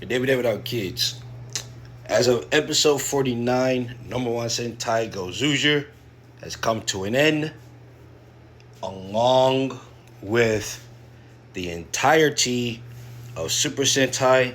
Your David David Out Kids. As of episode 49, number one Sentai Gozyuger has come to an end, along with the entirety of Super Sentai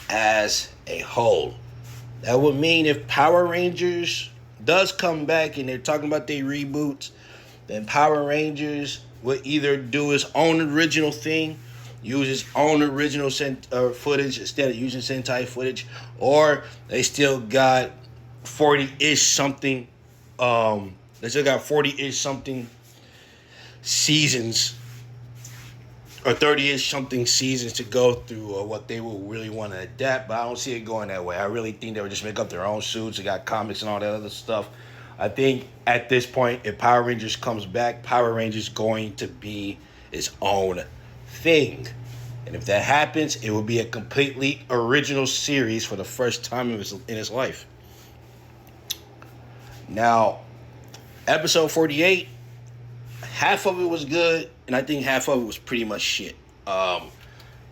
as a whole. That would mean if Power Rangers does come back and they're talking about their reboots, then Power Rangers would either do its own original thing, use its own original footage instead of using Sentai footage, or they still got 40-ish something. They still got 40-ish something seasons, or 30-ish something seasons to go through, or what they will really want to adapt. But I don't see it going that way. I really think they would just make up their own suits. They got comics and all that other stuff. I think at this point, if Power Rangers comes back, Power Rangers going to be its own thing. And if that happens, it will be a completely original series for the first time in its life. Now, episode 48, half of it was good, and I think half of it was pretty much shit. And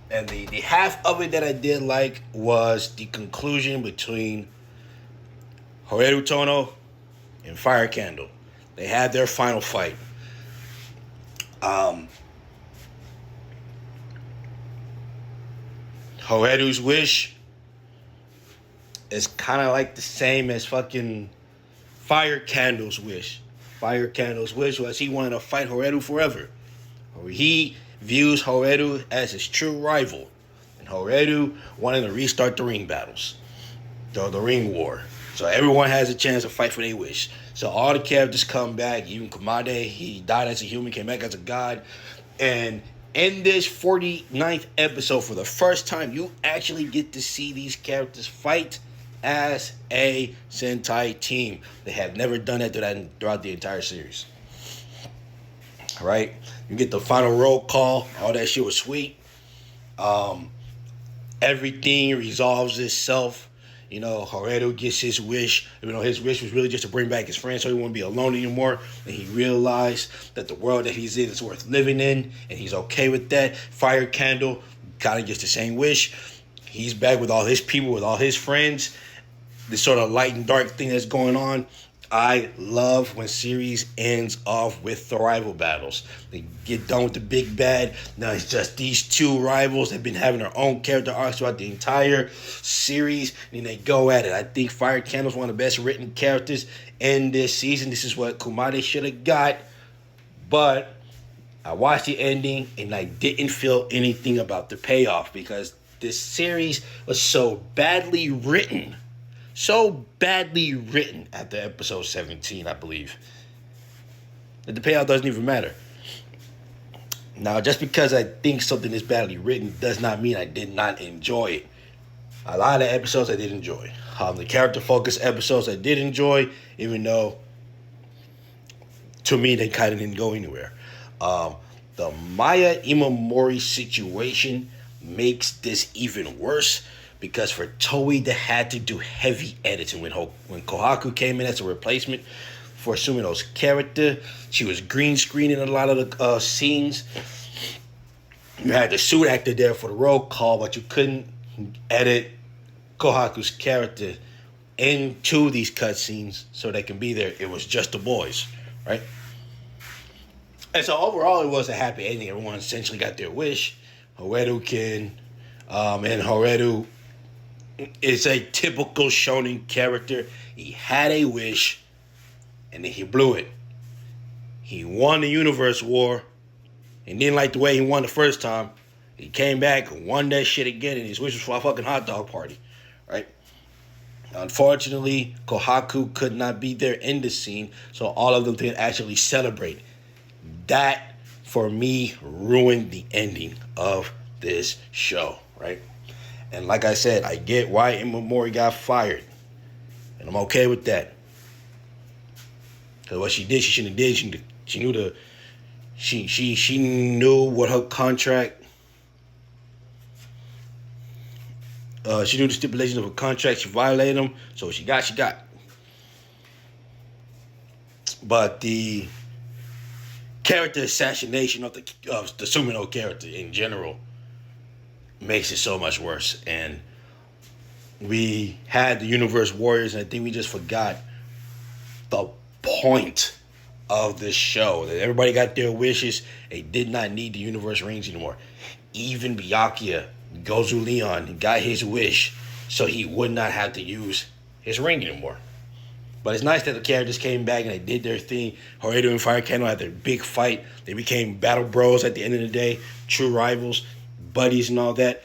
the half of it that I did like was the conclusion between Horeru Tono and Fire Candle. They had their final fight. Hoeru's wish is kind of like the same as fucking Fire Candle's wish. Fire Candle's wish was he wanted to fight Horeru forever. He views Horeru as his true rival. And Horeru wanted to restart the ring battles. The ring war. So everyone has a chance to fight for their wish. So all the characters come back. Even Kamade, he died as a human, came back as a god. And in this 49th episode, for the first time, you actually get to see these characters fight as a Sentai team. They have never done that throughout the entire series. All right? You get the final roll call. All that shit was sweet. Everything resolves itself. You know, Horeru gets his wish. You know, his wish was really just to bring back his friend so he wouldn't be alone anymore. And he realized that the world that he's in is worth living in, and he's okay with that. Fire Candle kind of gets the same wish. He's back with all his people, with all his friends. This sort of light and dark thing that's going on. I love when series ends off with the rival battles. They get done with the big bad. Now it's just these two rivals. They've been having their own character arcs throughout the entire series, and they go at it. I think Fire Candle's one of the best written characters in this season. This is what Kumade should have got, but I watched the ending and I didn't feel anything about the payoff because this series was so badly written. So badly written after episode 17, I believe, that the payout doesn't even matter. Now, just because I think something is badly written does not mean I did not enjoy it. A lot of episodes I did enjoy. The character-focused episodes I did enjoy, even though, to me, they kind of didn't go anywhere. The Maya Imamori situation makes this even worse. Because for Toei, they had to do heavy editing. When Kohaku came in as a replacement for Sumino's character, she was green screening a lot of the scenes. You had the suit actor there for the roll call, but you couldn't edit Kohaku's character into these cutscenes so they can be there. It was just the boys, right? And so overall, it was a happy ending. Everyone essentially got their wish. Horeru and Horeru is a typical shonen character. He had a wish, and then he blew it. He won the universe war, and didn't like the way he won the first time. He came back and won that shit again, and his wish was for a fucking hot dog party, right? Unfortunately, Kohaku could not be there in the scene, so all of them didn't actually celebrate. That, for me, ruined the ending of this show, right? And like I said, I get why Imamori got fired. And I'm okay with that. Because what she did, she shouldn't have did. She knew she knew what her contract. She knew the stipulations of her contract. She violated them. So she got. But the character assassination of the Sumino character in general makes it so much worse. And we had the Universe Warriors, and I think we just forgot the point of this show. That everybody got their wishes. They did not need the Universe rings anymore. Even Byakuya, Gozu Leon, got his wish so he would not have to use his ring anymore. But it's nice that the characters came back and they did their thing. Horedo and Fire Candle had their big fight. They became battle bros at the end of the day. True rivals, buddies and all that.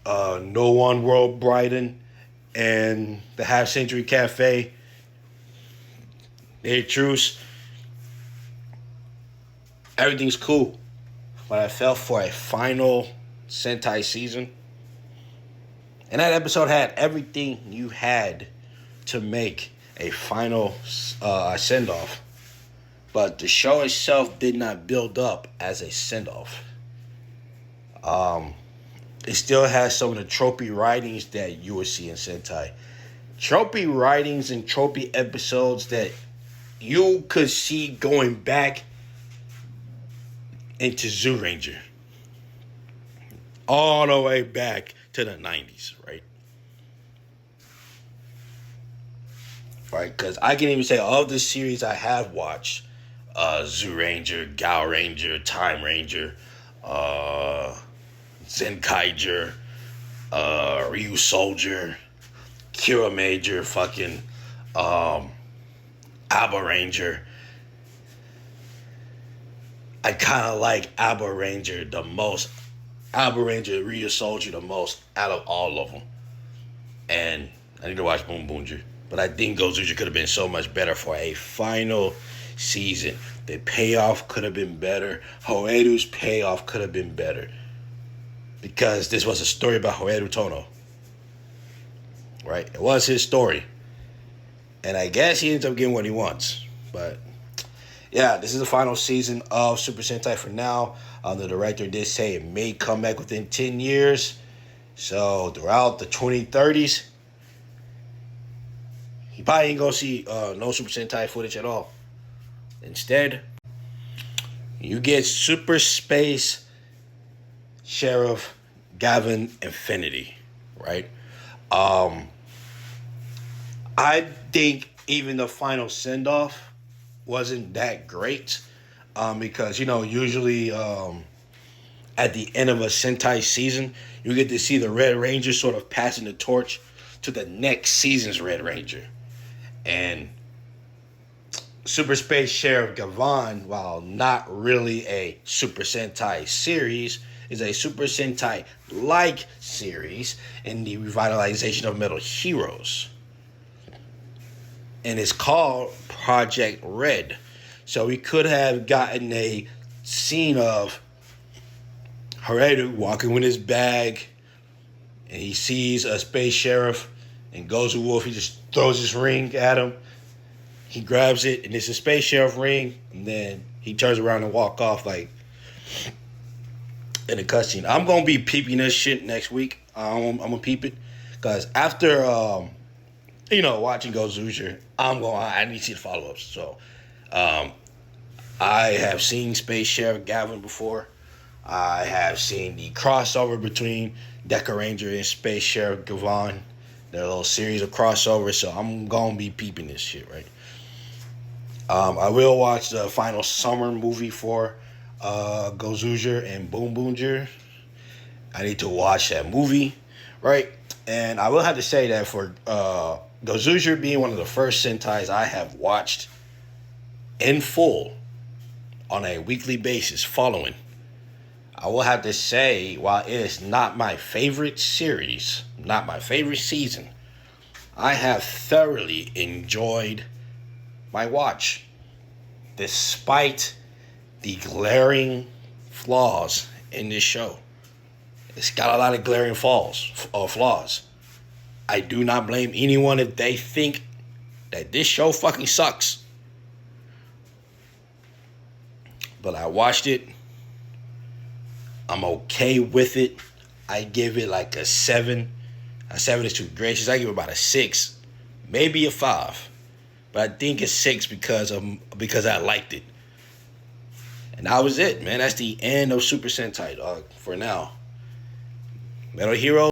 No One World Bryden and the Half Century Cafe. They're truce. Everything's cool. But I felt for a final Sentai season. And that episode had everything you had to make a final send-off. But the show itself did not build up as a send-off. It still has some of the tropey writings that you would see in Sentai. Tropey writings and tropey episodes that you could see going back into Zyuranger. All the way back to the 90s, right? Right, because I can even say of the series I have watched, Zyuranger, Gao Ranger, Time Ranger, Zenkaiger, Ryu Soldier, Kira Major, fucking Abba Ranger. I kind of like Abba Ranger the most. Abba Ranger, Ryu Soldier the most out of all of them. And I need to watch Boom Boonger. But I think Gozyuger could have been so much better for a final season. The payoff could have been better. Hoedo's payoff could have been better. Because this was a story about Hoedo Tono. Right? It was his story. And I guess he ends up getting what he wants. But yeah, this is the final season of Super Sentai for now. The director did say it may come back within 10 years. So throughout the 2030s, you probably ain't gonna see no Super Sentai footage at all. Instead, you get Super Space Sheriff Gavin Infinity, right? I think even the final send-off wasn't that great because, you know, usually at the end of a Sentai season, you get to see the Red Ranger sort of passing the torch to the next season's Red Ranger. And Super Space Sheriff Gavan, while not really a Super Sentai series, is a Super Sentai-like series in the revitalization of Metal Heroes. And it's called Project Red. So we could have gotten a scene of Horedo walking with his bag, and he sees a space sheriff and goes to Wolf. He just throws his ring at him. He grabs it, and it's a space sheriff ring, and then he turns around and walk off like in a cutscene. I'm gonna be peeping this shit next week. I'm gonna peep it because after watching Gozyuger, I need to see the follow-ups. So I have seen Space Sheriff Gavin before. I have seen the crossover between Deca Ranger and Space Sheriff Gavin. Their little series of crossovers, so I'm gonna be peeping this shit, right? I will watch the final summer movie for Gozyuger and Boom Boonger. I need to watch that movie, right? And I will have to say that for Gozyuger being one of the first Sentais I have watched in full on a weekly basis following, I will have to say, while it is not my favorite series, not my favorite season, I have thoroughly enjoyed my watch, despite the glaring flaws in this show. It's got a lot of glaring flaws. I do not blame anyone if they think that this show fucking sucks. But I watched it. I'm okay with it. I give it like a 7. A 7 is too gracious. I give it about a 6, maybe a 5. But I think it's 6 because I liked it. And that was it, man. That's the end of Super Sentai, dog, for now. Metal Hero.